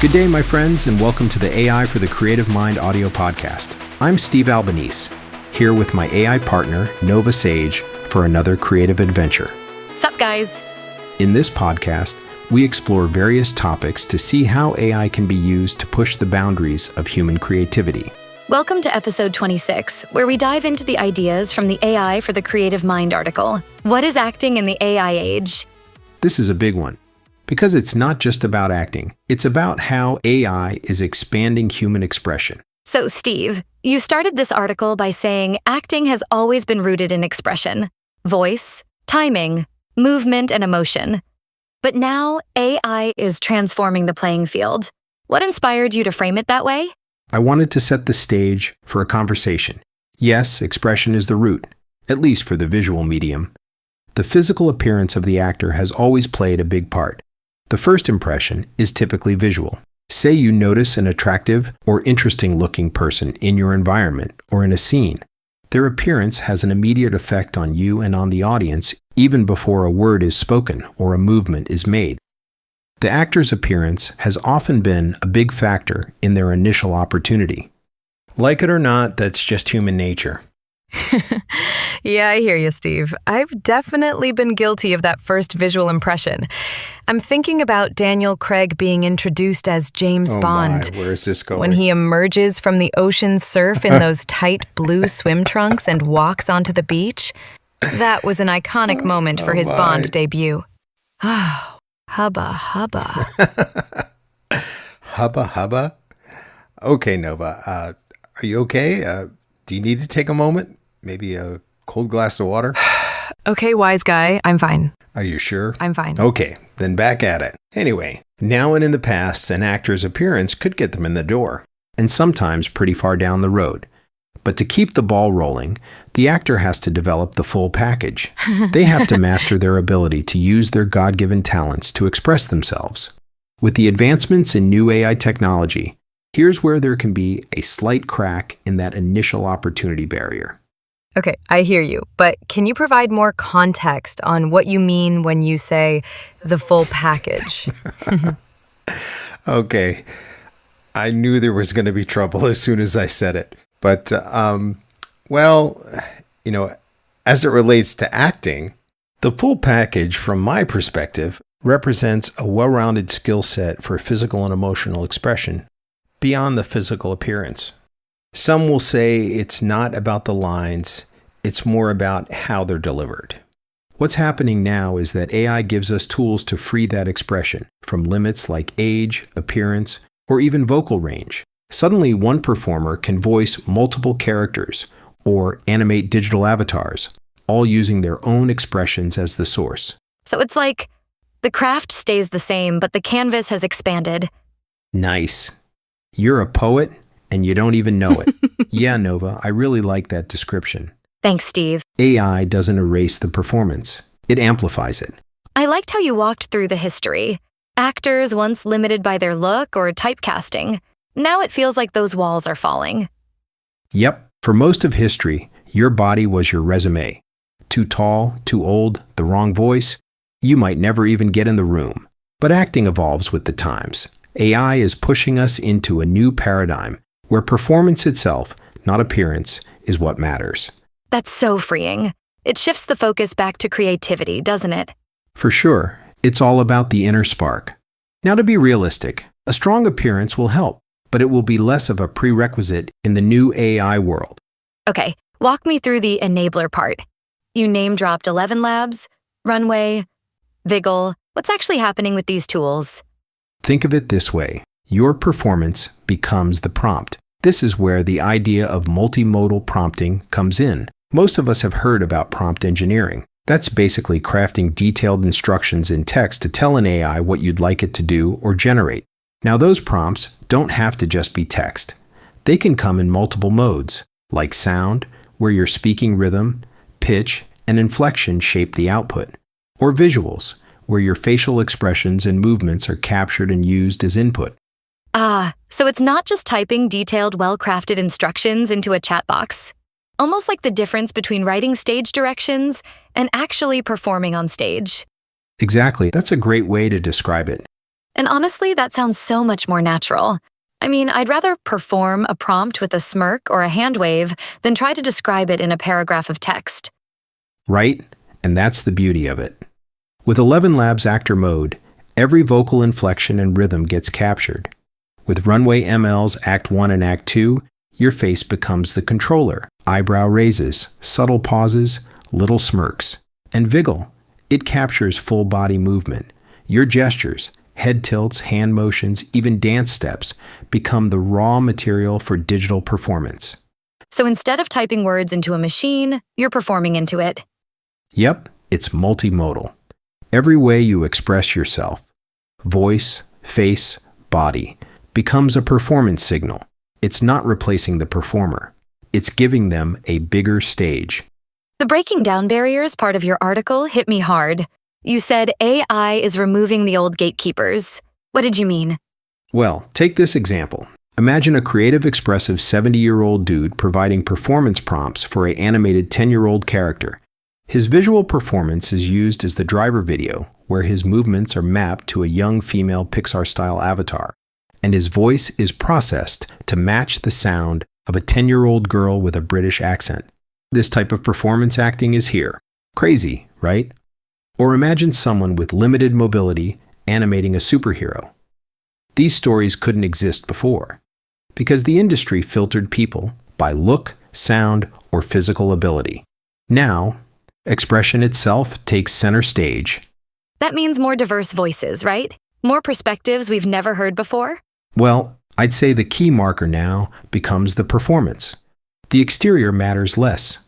Good day, my friends, and welcome to the AI for the Creative Mind audio podcast. I'm Steve Albanese, here with my AI partner, Nova Sage, for another creative adventure. Sup, guys? In this podcast, we explore various topics to see how AI can be used to push the boundaries of human creativity. Welcome to episode 26, where we dive into the ideas from the AI for the Creative Mind article. What is acting in the AI age? This is a big one, because it's not just about acting. It's about how AI is expanding human expression. So, Steve, you started this article by saying acting has always been rooted in expression, voice, timing, movement, and emotion. But now, AI is transforming the playing field. What inspired you to frame it that way? I wanted to set the stage for a conversation. Yes, expression is the root, at least for the visual medium. The physical appearance of the actor has always played a big part. The first impression is typically visual. Say you notice an attractive or interesting-looking person in your environment or in a scene. Their appearance has an immediate effect on you and on the audience even before a word is spoken or a movement is made. The actor's appearance has often been a big factor in their initial opportunity. Like it or not, that's just human nature. Yeah, I hear you, Steve. I've definitely been guilty of that first visual impression. I'm thinking about Daniel Craig being introduced as James Bond. Where is this going? When he emerges from the ocean surf in those tight blue swim trunks and walks onto the beach. That was an iconic moment for his Bond debut. Oh, hubba hubba. Hubba hubba? Okay, Nova. Are you okay? Do you need to take a moment? Maybe a cold glass of water? Okay, wise guy, I'm fine. Are you sure? I'm fine. Okay, then back at it. Anyway, now and in the past, an actor's appearance could get them in the door, and sometimes pretty far down the road. But to keep the ball rolling, the actor has to develop the full package. They have to master their ability to use their God-given talents to express themselves. With the advancements in new AI technology, here's where there can be a slight crack in that initial opportunity barrier. Okay, I hear you, but can you provide more context on what you mean when you say the full package? Okay, I knew there was going to be trouble as soon as I said it. But, as it relates to acting, the full package, from my perspective, represents a well-rounded skill set for physical and emotional expression beyond the physical appearance. Some will say it's not about the lines, it's more about how they're delivered. What's happening now is that AI gives us tools to free that expression from limits like age, appearance, or even vocal range. Suddenly, one performer can voice multiple characters or animate digital avatars, all using their own expressions as the source. So it's like the craft stays the same, but the canvas has expanded. Nice. You're a poet, and you don't even know it. Yeah, Nova, I really like that description. Thanks, Steve. AI doesn't erase the performance. It amplifies it. I liked how you walked through the history. Actors once limited by their look or typecasting. Now it feels like those walls are falling. Yep. For most of history, your body was your resume. Too tall, too old, the wrong voice, you might never even get in the room. But acting evolves with the times. AI is pushing us into a new paradigm where performance itself, not appearance, is what matters. That's so freeing. It shifts the focus back to creativity, doesn't it? For sure, it's all about the inner spark. Now, to be realistic, a strong appearance will help, but it will be less of a prerequisite in the new AI world. Okay, walk me through the enabler part. You name-dropped ElevenLabs, Runway, Viggle. What's actually happening with these tools? Think of it this way. Your performance becomes the prompt. This is where the idea of multimodal prompting comes in. Most of us have heard about prompt engineering. That's basically crafting detailed instructions in text to tell an AI what you'd like it to do or generate. Now, those prompts don't have to just be text. They can come in multiple modes, like sound, where your speaking rhythm, pitch, and inflection shape the output, or visuals, where your facial expressions and movements are captured and used as input. So it's not just typing detailed, well-crafted instructions into a chat box. Almost like the difference between writing stage directions and actually performing on stage. Exactly. That's a great way to describe it. And honestly, that sounds so much more natural. I mean, I'd rather perform a prompt with a smirk or a hand wave than try to describe it in a paragraph of text. Right? And that's the beauty of it. With ElevenLabs Actor Mode, every vocal inflection and rhythm gets captured. With RunwayML's Act 1 and Act 2, your face becomes the controller. Eyebrow raises, subtle pauses, little smirks. And Viggle, it captures full body movement. Your gestures, head tilts, hand motions, even dance steps, become the raw material for digital performance. So instead of typing words into a machine, you're performing into it. Yep, it's multimodal. Every way you express yourself, voice, face, body, becomes a performance signal. It's not replacing the performer. It's giving them a bigger stage. The breaking down barriers part of your article hit me hard. You said AI is removing the old gatekeepers. What did you mean? Well, take this example. Imagine a creative, expressive 70-year-old dude providing performance prompts for an animated 10-year-old character. His visual performance is used as the driver video, where his movements are mapped to a young female Pixar-style avatar, and his voice is processed to match the sound of a 10-year-old girl with a British accent. This type of performance acting is here. Crazy, right? Or imagine someone with limited mobility animating a superhero. These stories couldn't exist before, because the industry filtered people by look, sound, or physical ability. Now, expression itself takes center stage. That means more diverse voices, right? More perspectives we've never heard before? Well, I'd say the key marker now becomes the performance. The exterior matters less.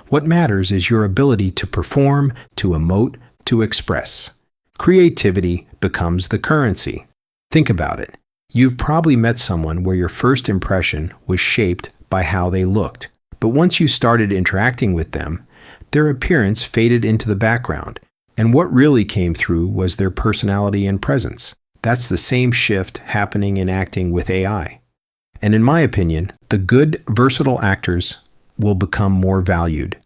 What matters is your ability to perform, to emote, to express. Creativity becomes the currency. Think about it. You've probably met someone where your first impression was shaped by how they looked. But once you started interacting with them, their appearance faded into the background, and what really came through was their personality and presence. That's the same shift happening in acting with AI. And in my opinion, the good, versatile actors will become more valued.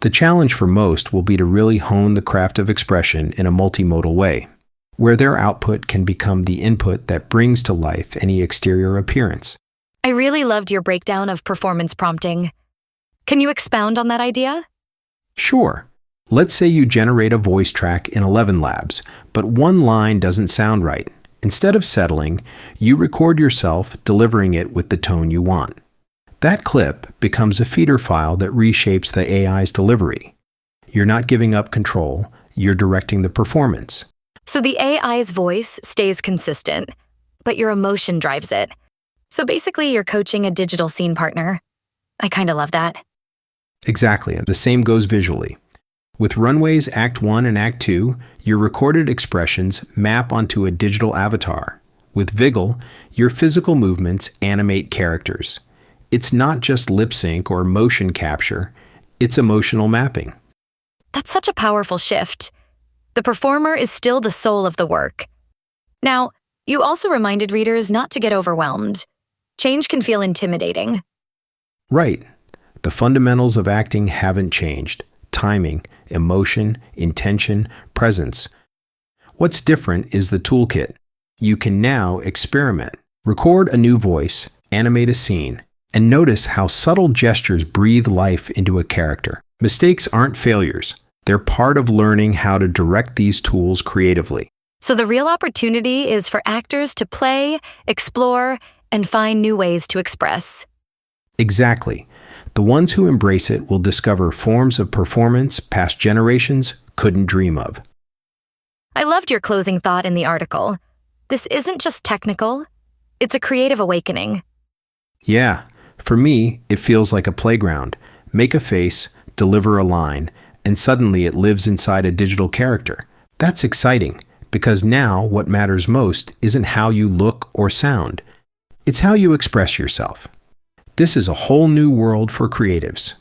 The challenge for most will be to really hone the craft of expression in a multimodal way, where their output can become the input that brings to life any exterior appearance. I really loved your breakdown of performance prompting. Can you expound on that idea? Sure. Let's say you generate a voice track in ElevenLabs, but one line doesn't sound right. Instead of settling, you record yourself delivering it with the tone you want. That clip becomes a feeder file that reshapes the AI's delivery. You're not giving up control, you're directing the performance. So the AI's voice stays consistent, but your emotion drives it. So basically, you're coaching a digital scene partner. I kind of love that. Exactly, and the same goes visually. With Runway's Act 1 and Act 2, your recorded expressions map onto a digital avatar. With Viggle, your physical movements animate characters. It's not just lip sync or motion capture, it's emotional mapping. That's such a powerful shift. The performer is still the soul of the work. Now, you also reminded readers not to get overwhelmed. Change can feel intimidating. Right. The fundamentals of acting haven't changed. Timing, emotion, intention, presence. What's different is the toolkit. You can now experiment. Record a new voice, animate a scene, and notice how subtle gestures breathe life into a character. Mistakes aren't failures. They're part of learning how to direct these tools creatively. So the real opportunity is for actors to play, explore, and find new ways to express. Exactly. The ones who embrace it will discover forms of performance past generations couldn't dream of. I loved your closing thought in the article. This isn't just technical, it's a creative awakening. Yeah, for me, it feels like a playground. Make a face, deliver a line, and suddenly it lives inside a digital character. That's exciting, because now what matters most isn't how you look or sound. It's how you express yourself. This is a whole new world for creatives.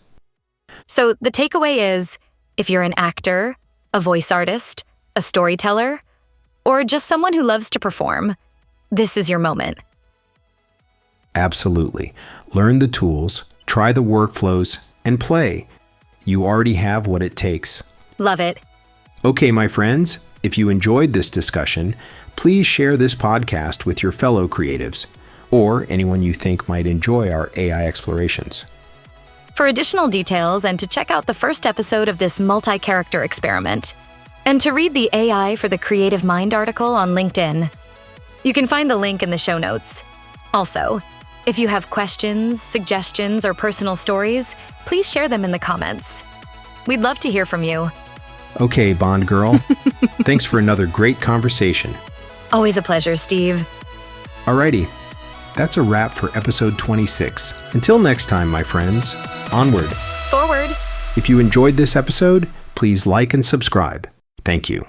So the takeaway is, if you're an actor, a voice artist, a storyteller, or just someone who loves to perform, this is your moment. Absolutely. Learn the tools, try the workflows, and play. You already have what it takes. Love it. Okay, my friends, If you enjoyed this discussion, please share this podcast with your fellow creatives or anyone you think might enjoy our AI explorations. For additional details and to check out the first episode of this multi-character experiment, and to read the AI for the Creative Mind article on LinkedIn, you can find the link in the show notes. Also, if you have questions, suggestions, or personal stories, please share them in the comments. We'd love to hear from you. Okay, Bond girl. Thanks for another great conversation. Always a pleasure, Steve. Alrighty, that's a wrap for episode 26. Until next time, my friends, onward. Forward. If you enjoyed this episode, please like and subscribe. Thank you.